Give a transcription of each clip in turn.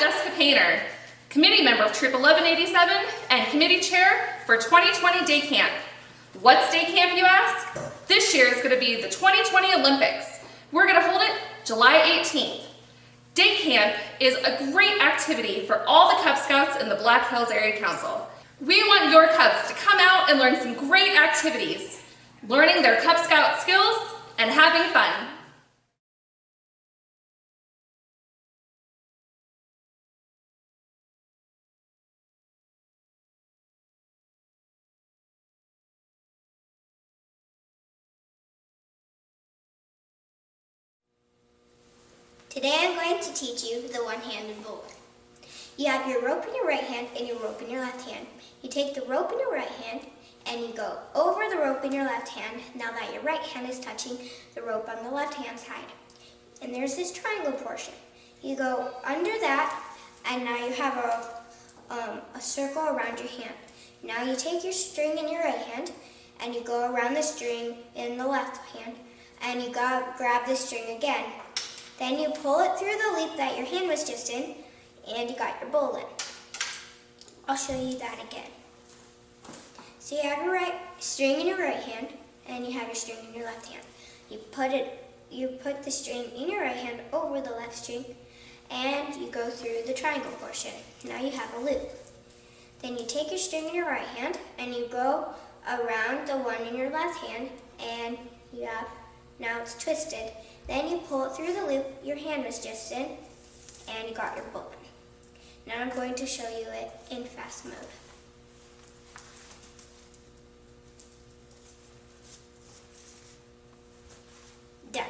Jessica Painter, committee member of Troop 1187 and committee chair for 2020 Day Camp. What's Day Camp, you ask? This year is going to be the 2020 Olympics. We're going to hold it July 18th. Day Camp is a great activity for all the Cub Scouts in the Black Hills Area Council. We want your Cubs to come out and learn some great activities, learning their Cub Scout skills and having fun. Today I'm going to teach you the one-handed bowler. You have your rope in your right hand and your rope in your left hand. You take the rope in your right hand and you go over the rope in your left hand now that your right hand is touching the rope on the left hand side. And there's this triangle portion. You go under that and now you have a circle around your hand. Now you take your string in your right hand and you go around the string in the left hand and you grab the string again. Then you pull it through the loop that your hand was just in, and you got your bowl in. I'll show you that again. So you have your string in your right hand, and you have your string in your left hand. You put the string in your right hand over the left string, and you go through the triangle portion. Now you have a loop. Then you take your string in your right hand, and you go around the one in your left hand, and now it's twisted. Then you pull it through the loop your hand was just in, and you got your bowl. Now I'm going to show you it in fast mode. Done.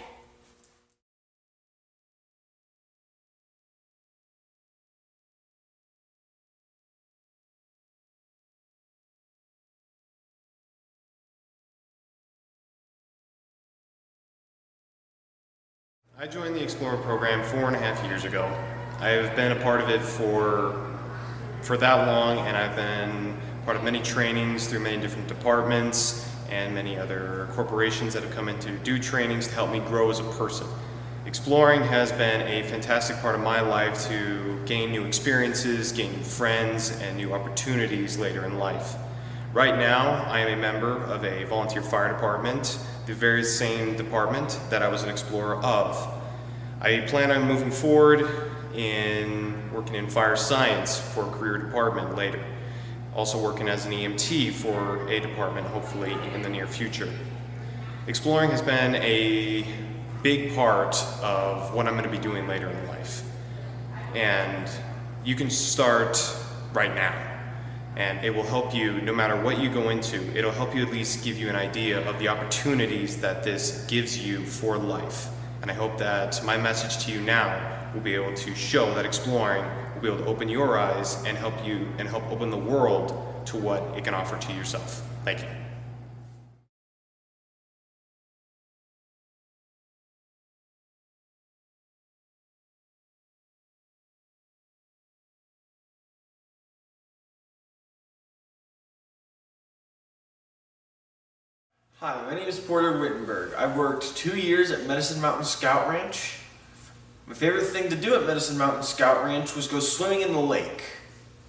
I joined the Explorer program 4.5 years ago. I have been a part of it for that long, and I've been part of many trainings through many different departments and many other corporations that have come in to do trainings to help me grow as a person. Exploring has been a fantastic part of my life to gain new experiences, gain new friends, and new opportunities later in life. Right now, I am a member of a volunteer fire department, the very same department that I was an explorer of. I plan on moving forward in working in fire science for a career department later. Also working as an EMT for a department, hopefully in the near future. Exploring has been a big part of what I'm going to be doing later in life. And you can start right now. And it will help you no matter what you go into. It'll help you at least give you an idea of the opportunities that this gives you for life. And I hope that my message to you now will be able to show that exploring will be able to open your eyes and help you and help open the world to what it can offer to yourself. Thank you. Hi, my name is Porter Wittenberg. I worked 2 years at Medicine Mountain Scout Ranch. My favorite thing to do at Medicine Mountain Scout Ranch was go swimming in the lake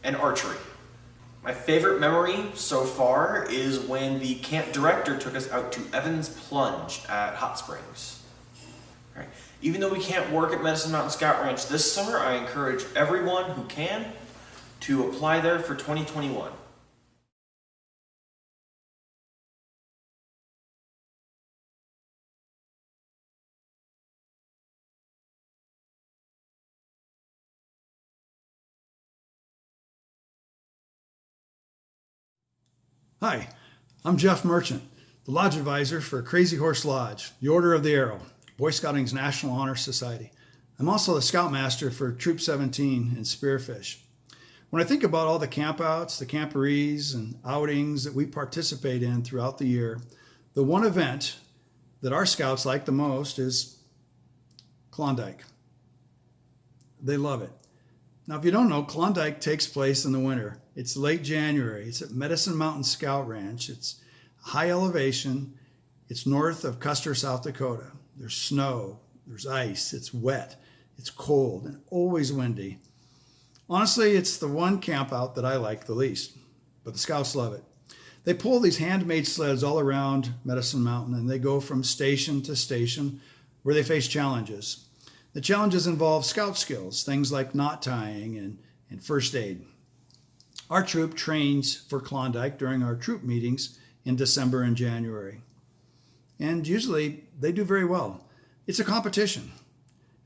and archery. My favorite memory so far is when the camp director took us out to Evans Plunge at Hot Springs. All right. Even though we can't work at Medicine Mountain Scout Ranch this summer, I encourage everyone who can to apply there for 2021. Hi, I'm Jeff Merchant, the Lodge Advisor for Crazy Horse Lodge, the Order of the Arrow, Boy Scouting's National Honor Society. I'm also the Scoutmaster for Troop 17 in Spearfish. When I think about all the campouts, the camporees, and outings that we participate in throughout the year, the one event that our Scouts like the most is Klondike. They love it. Now, if you don't know, Klondike takes place in the winter. It's late January. It's at Medicine Mountain Scout Ranch. It's high elevation. It's north of Custer, South Dakota. There's snow, there's ice, it's wet, it's cold, and always windy. Honestly, it's the one camp out that I like the least, but the Scouts love it. They pull these handmade sleds all around Medicine Mountain, and they go from station to station where they face challenges. The challenges involve Scout skills, things like knot tying and first aid. Our troop trains for Klondike during our troop meetings in December and January. And usually they do very well. It's a competition,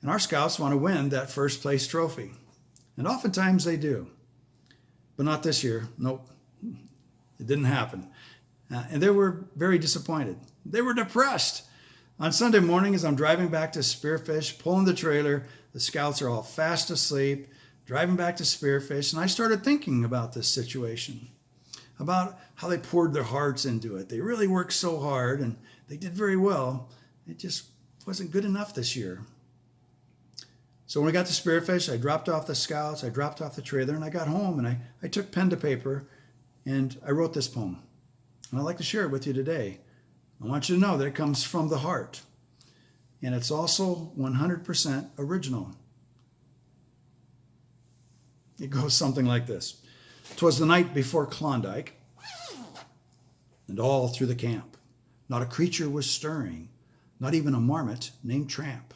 and our Scouts want to win that first place trophy. And oftentimes they do. But not this year. Nope. It didn't happen. And they were very disappointed. They were depressed. On Sunday morning, as I'm driving back to Spearfish, pulling the trailer, the Scouts are all fast asleep, driving back to Spearfish, and I started thinking about this situation, about how they poured their hearts into it. They really worked so hard, and they did very well. It just wasn't good enough this year. So when we got to Spearfish, I dropped off the Scouts, I dropped off the trailer, and I got home, and I took pen to paper, and I wrote this poem. And I'd like to share it with you today. I want you to know that it comes from the heart. And it's also 100% original. It goes something like this. 'Twas the night before Klondike, and all through the camp, not a creature was stirring, not even a marmot named Tramp.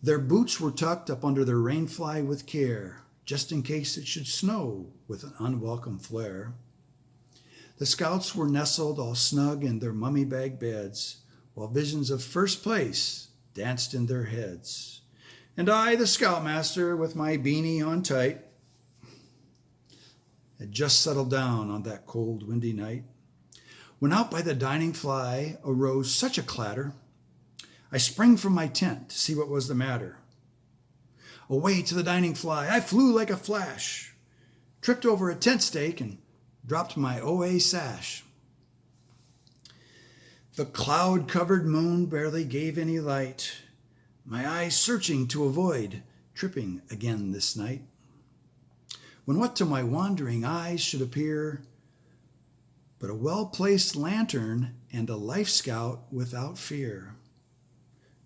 Their boots were tucked up under their rainfly with care, just in case it should snow with an unwelcome flare. The Scouts were nestled all snug in their mummy bag beds, while visions of first place danced in their heads. And I, the Scoutmaster, with my beanie on tight, had just settled down on that cold, windy night, when out by the dining fly arose such a clatter, I sprang from my tent to see what was the matter. Away to the dining fly I flew like a flash, tripped over a tent stake and dropped my OA sash. The cloud-covered moon barely gave any light, my eyes searching to avoid tripping again this night. When what to my wandering eyes should appear but a well-placed lantern and a life scout without fear.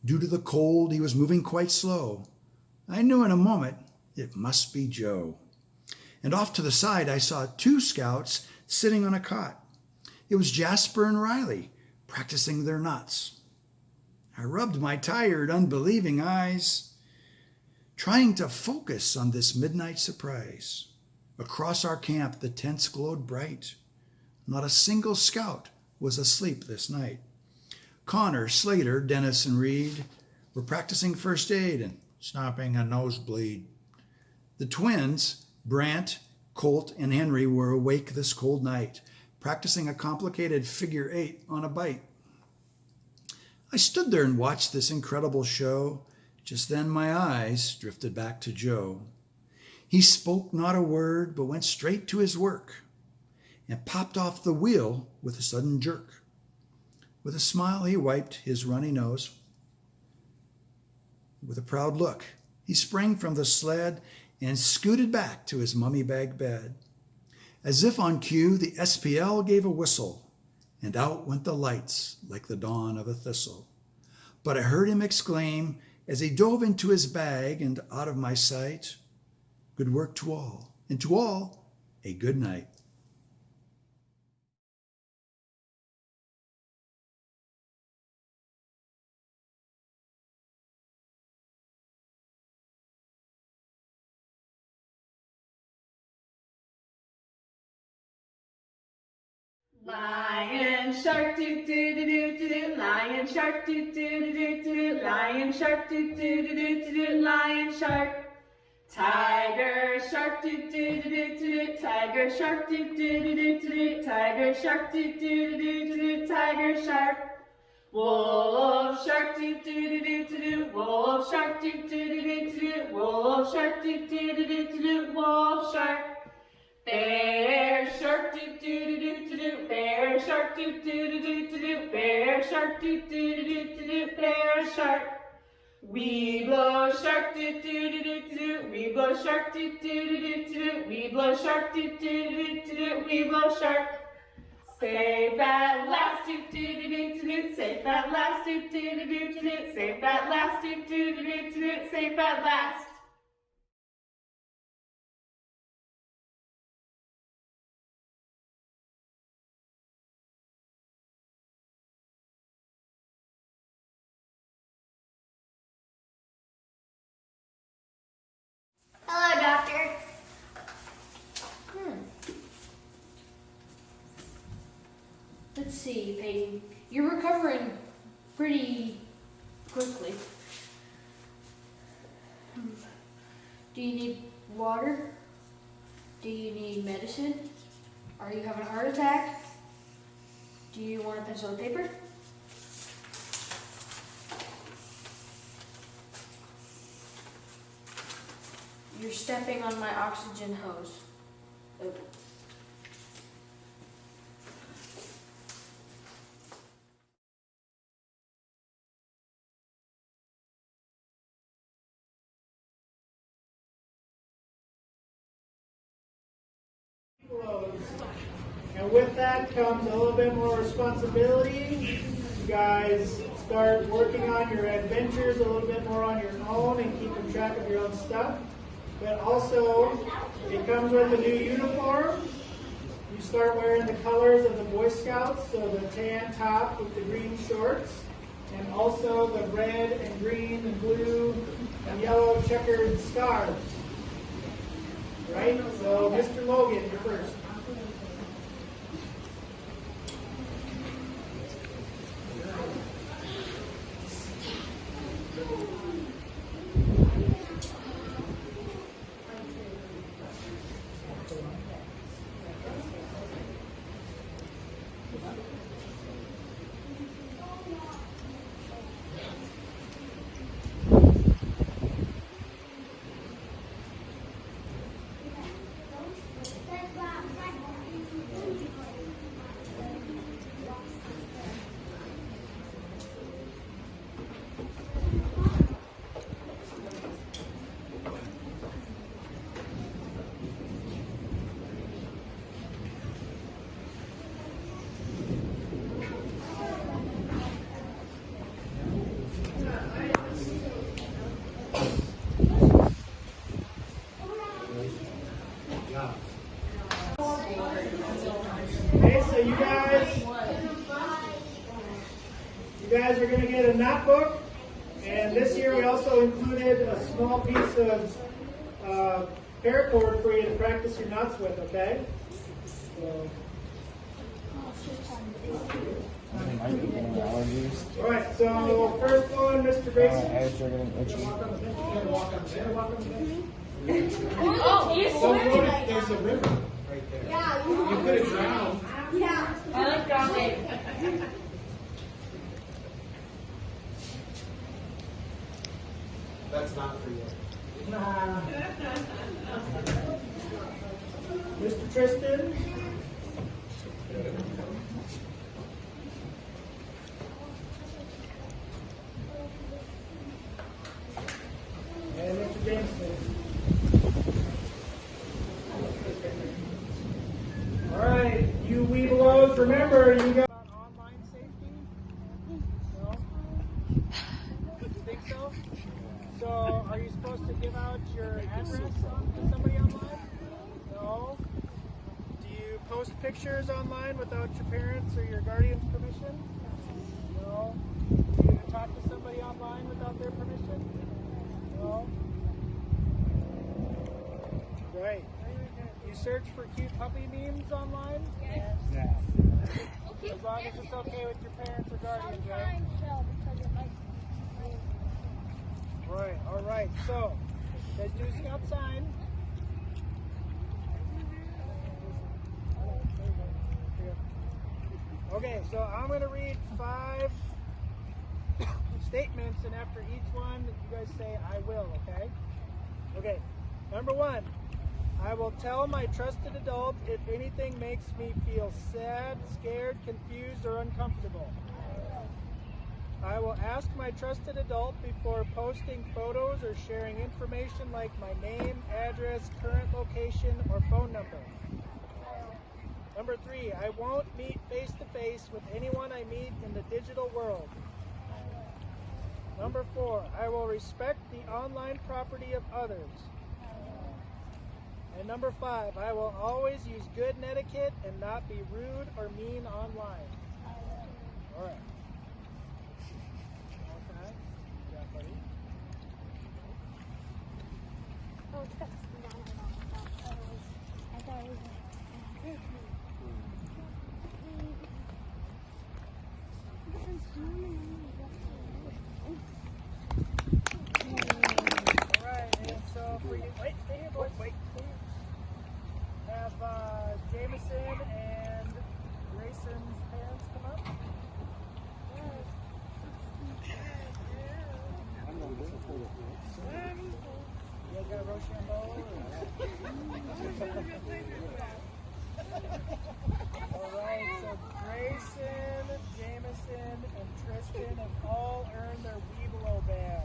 Due to the cold, he was moving quite slow. I knew in a moment it must be Joe. And off to the side, I saw two Scouts sitting on a cot. It was Jasper and Riley practicing their knots. I rubbed my tired, unbelieving eyes, trying to focus on this midnight surprise. Across our camp, the tents glowed bright. Not a single Scout was asleep this night. Connor, Slater, Dennis, and Reed were practicing first aid and stopping a nosebleed. The twins, Brant, Colt, and Henry, were awake this cold night, practicing a complicated figure 8 on a bite. I stood there and watched this incredible show. Just then my eyes drifted back to Joe. He spoke not a word, but went straight to his work and popped off the wheel with a sudden jerk. With a smile, he wiped his runny nose. With a proud look, he sprang from the sled and scooted back to his mummy bag bed. As if on cue, the SPL gave a whistle, and out went the lights like the dawn of a thistle. But I heard him exclaim as he dove into his bag and out of my sight, "Good work to all, and to all a good night." Lion shark doo doo doo doo doo doo, lion shark doo doo doo doo doo doo, lion shark doo doo doo doo doo doo, lion shark. Tiger shark doo doo doo doo doo doo, tiger shark doo doo doo doo doo doo, tiger shark doo doo doo doo doo doo, tiger shark. Wolf shark doo doo doo doo doo doo, wolf shark doo doo doo doo doo doo, wolf shark doo doo doo doo doo doo, wolf shark. Bear shark doo doo doo doo doo, bear shark doo doo doo doo doo, bear shark doo doo doo doo doo, bear shark. We blow shark doo doo doo doo doo, we blow shark doo doo doo doo doo, we blow shark doo doo doo doo doo, we blow shark. Safe at last doo doo doo doo doo, safe at last doo doo doo doo doo, safe at last doo doo doo doo doo, safe at last. Let's see, Peyton. You're recovering pretty quickly. Do you need water? Do you need medicine? Are you having a heart attack? Do you want a pencil and paper? You're stepping on my oxygen hose. Oh. And with that comes a little bit more responsibility. You guys start working on your adventures a little bit more on your own and keeping track of your own stuff. But also, it comes with a new uniform. You start wearing the colors of the Boy Scouts, so the tan top with the green shorts, and also the red and green and blue and yellow checkered scarves. Right? So, Mr. Logan, you're first. Okay, so you guys are going to get a knot book, and this year we also included a small piece of paracord for you to practice your knots with, okay? So. Alright, so first one, Mr. Grayson. Oh, he's swimming. There's a river right there. Yeah, you could have drowned. Yeah. I like drowning. That's not for you. Mr. Tristan. And Mr. Jameson. All right, you Weebelows, remember you got online safety? No? You think so? So, are you supposed to give out your address to somebody online? No? Do you post pictures online without your parents or your guardian's permission? No? Do you talk to somebody online without their permission? No? Right. You search for cute puppy memes online? Yes. Yeah. As long as it's okay with your parents or guardians, right? Right, all right. So, you guys do a scout sign. Okay, so I'm going to read 5 statements, and after each one, you guys say, I will, okay? Okay, number 1. I will tell my trusted adult if anything makes me feel sad, scared, confused, or uncomfortable. I will ask my trusted adult before posting photos or sharing information like my name, address, current location, or phone number. Number 3, I won't meet face-to-face with anyone I meet in the digital world. Number 4, I will respect the online property of others. And number 5, I will always use good etiquette and not be rude or mean online. All right. Okay. Yeah, buddy. Oh, that's I thought it was Alright, so Grayson, Jameson, and Tristan have all earned their Weeblo badge.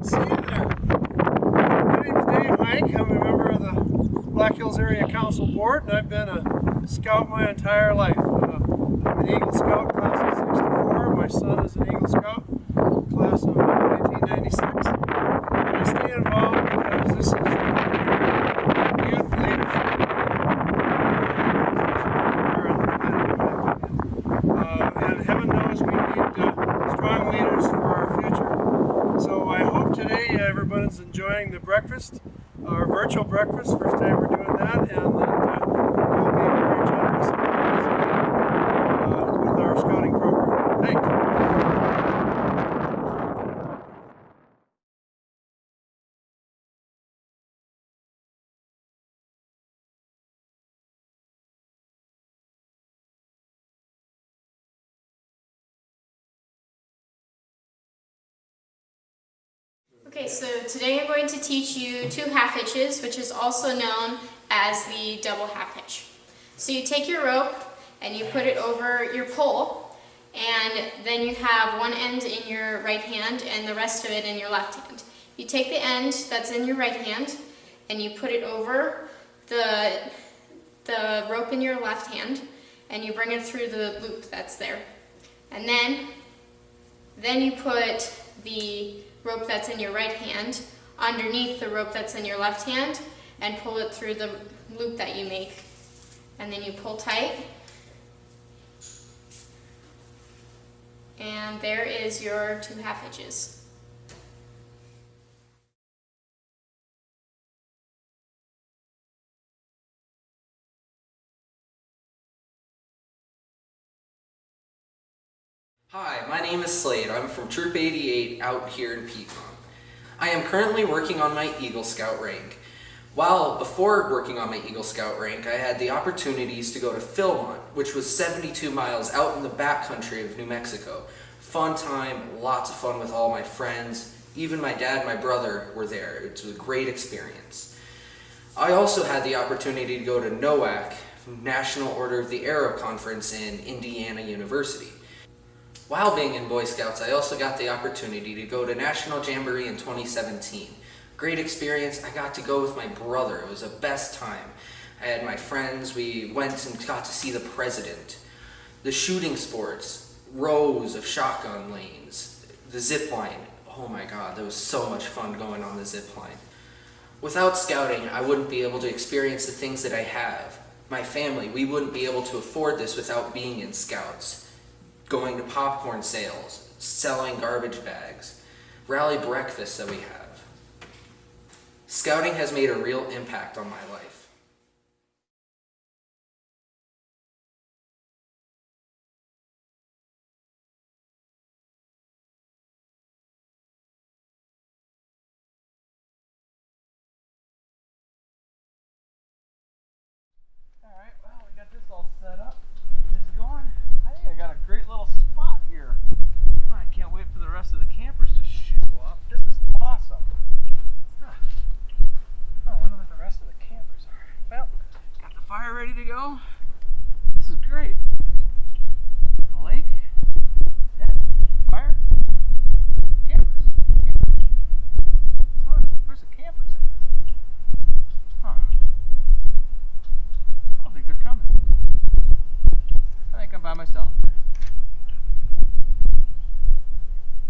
See you there. My name's Dave Hike. I'm a member of the Black Hills Area Council Board, and I've been a scout my entire life. I'm an Eagle Scout class of 64. My son is an Eagle Scout class of 1996. I stay involved because this is youth leadership. And heaven knows we need strong leaders for our future. So I hope today everyone's enjoying the breakfast, our virtual breakfast. First time we're doing that, and that we'll be very generous with our scouting program. Thanks. Okay, so today I'm going to teach you 2 half hitches, which is also known as the double half hitch. So you take your rope and you put it over your pole, and then you have one end in your right hand and the rest of it in your left hand. You take the end that's in your right hand and you put it over the rope in your left hand, and you bring it through the loop that's there. And then you put the rope that's in your right hand underneath the rope that's in your left hand and pull it through the loop that you make. And then you pull tight. And there is your 2 half hitches. Hi, my name is Slade. I'm from Troop 88 out here in Piedmont. I am currently working on my Eagle Scout rank. While before working on my Eagle Scout rank, I had the opportunities to go to Philmont, which was 72 miles out in the backcountry of New Mexico. Fun time, lots of fun with all my friends. Even my dad and my brother were there. It was a great experience. I also had the opportunity to go to NOAC, National Order of the Arrow Conference in Indiana University. While being in Boy Scouts, I also got the opportunity to go to National Jamboree in 2017. Great experience. I got to go with my brother. It was the best time. I had my friends. We went and got to see the president. The shooting sports, rows of shotgun lanes, the zip line. Oh my God, there was so much fun going on the zip line. Without scouting, I wouldn't be able to experience the things that I have. My family, we wouldn't be able to afford this without being in Scouts. Going to popcorn sales, selling garbage bags, rally breakfasts that we have. Scouting has made a real impact on my life. Alright, well, we got this all set up. Get this going. I think I got a great little spot here. I can't wait for the rest of the campers to show up. This is awesome. Huh. Oh, I wonder what the rest of the campers are. Well, got the fire ready to go. This is great. The lake. Yeah. Fire. Campers. Oh, where's the campers at? Huh. I don't think they're coming. I think I'm by myself.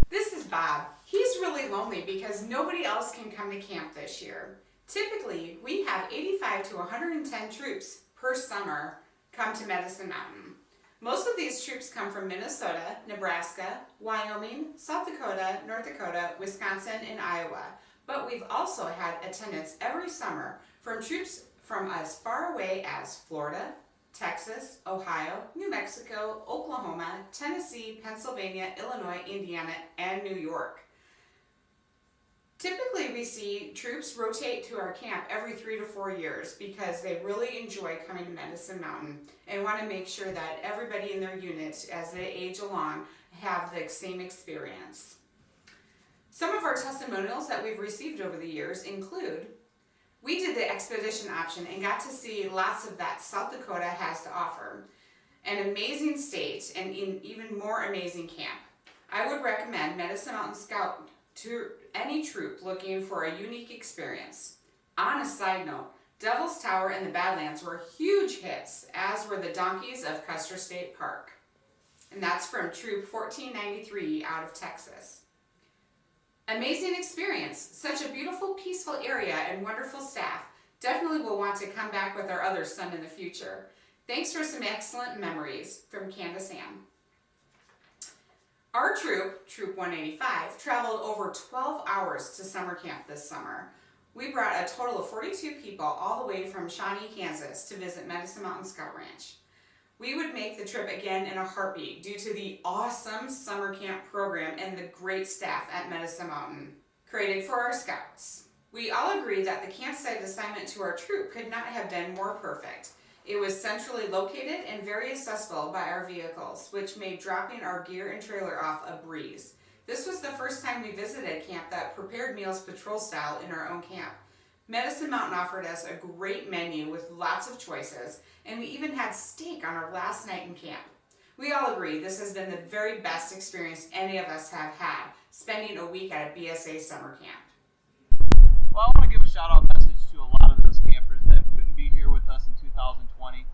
This is Bob. He's really lonely because nobody else can come to camp this year. Typically, we have 85 to 110 troops per summer come to Medicine Mountain. Most of these troops come from Minnesota, Nebraska, Wyoming, South Dakota, North Dakota, Wisconsin, and Iowa. But we've also had attendance every summer from troops from as far away as Florida, Texas, Ohio, New Mexico, Oklahoma, Tennessee, Pennsylvania, Illinois, Indiana, and New York. Typically, we see troops rotate to our camp every 3 to 4 years because they really enjoy coming to Medicine Mountain and want to make sure that everybody in their unit, as they age along, have the same experience. Some of our testimonials that we've received over the years include: we did the expedition option and got to see lots of that South Dakota has to offer. An amazing state and an even more amazing camp. I would recommend Medicine Mountain Scout to any troop looking for a unique experience. On a side note, Devil's Tower and the Badlands were huge hits, as were the Donkeys of Custer State Park. And that's from Troop 1493 out of Texas. Amazing experience, such a beautiful, peaceful area and wonderful staff. Definitely will want to come back with our other son in the future. Thanks for some excellent memories, from Candace Ann. Our troop, Troop 185, traveled over 12 hours to summer camp this summer. We brought a total of 42 people all the way from Shawnee, Kansas to visit Medicine Mountain Scout Ranch. We would make the trip again in a heartbeat due to the awesome summer camp program and the great staff at Medicine Mountain, created for our scouts. We all agree that the campsite assignment to our troop could not have been more perfect. It was centrally located and very accessible by our vehicles, which made dropping our gear and trailer off a breeze. This was the first time we visited a camp that prepared meals patrol style in our own camp. Medicine Mountain offered us a great menu with lots of choices, and we even had steak on our last night in camp. We all agree this has been the very best experience any of us have had, spending a week at a BSA summer camp. Well, I want to give a shout-out message to a lot of those campers that couldn't be here with us in 2020.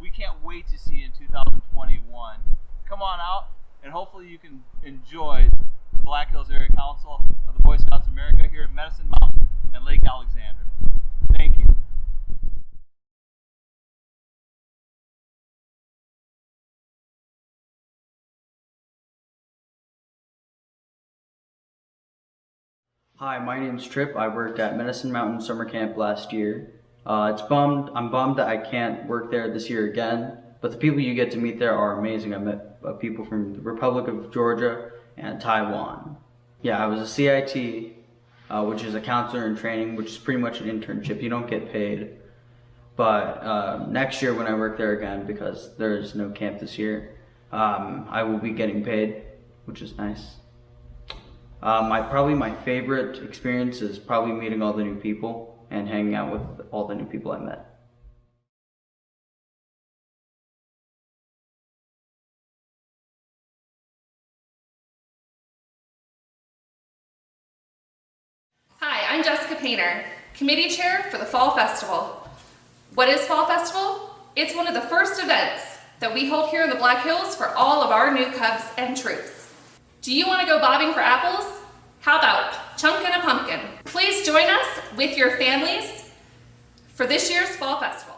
We can't wait to see you in 2021. Come on out, and hopefully you can enjoy the Black Hills Area Council of the Boy Scouts of America here at Medicine Mountain and Lake Alexander. Thank you. Hi, my name's Tripp. I worked at Medicine Mountain Summer Camp last year. I'm bummed that I can't work there this year again, but the people you get to meet there are amazing. I met people from the Republic of Georgia and Taiwan. Yeah, I was a CIT, which is a counselor in training, which is pretty much an internship. You don't get paid. But next year when I work there again, because there's no camp this year, I will be getting paid, which is nice. Probably my favorite experience is probably meeting all the new people and hanging out with all the new people I met. Hi, I'm Jessica Painter, Committee Chair for the Fall Festival. What is Fall Festival? It's one of the first events that we hold here in the Black Hills for all of our new cubs and troops. Do you want to go bobbing for apples? How about chunking a pumpkin? Please join us with your families for this year's Fall Festival.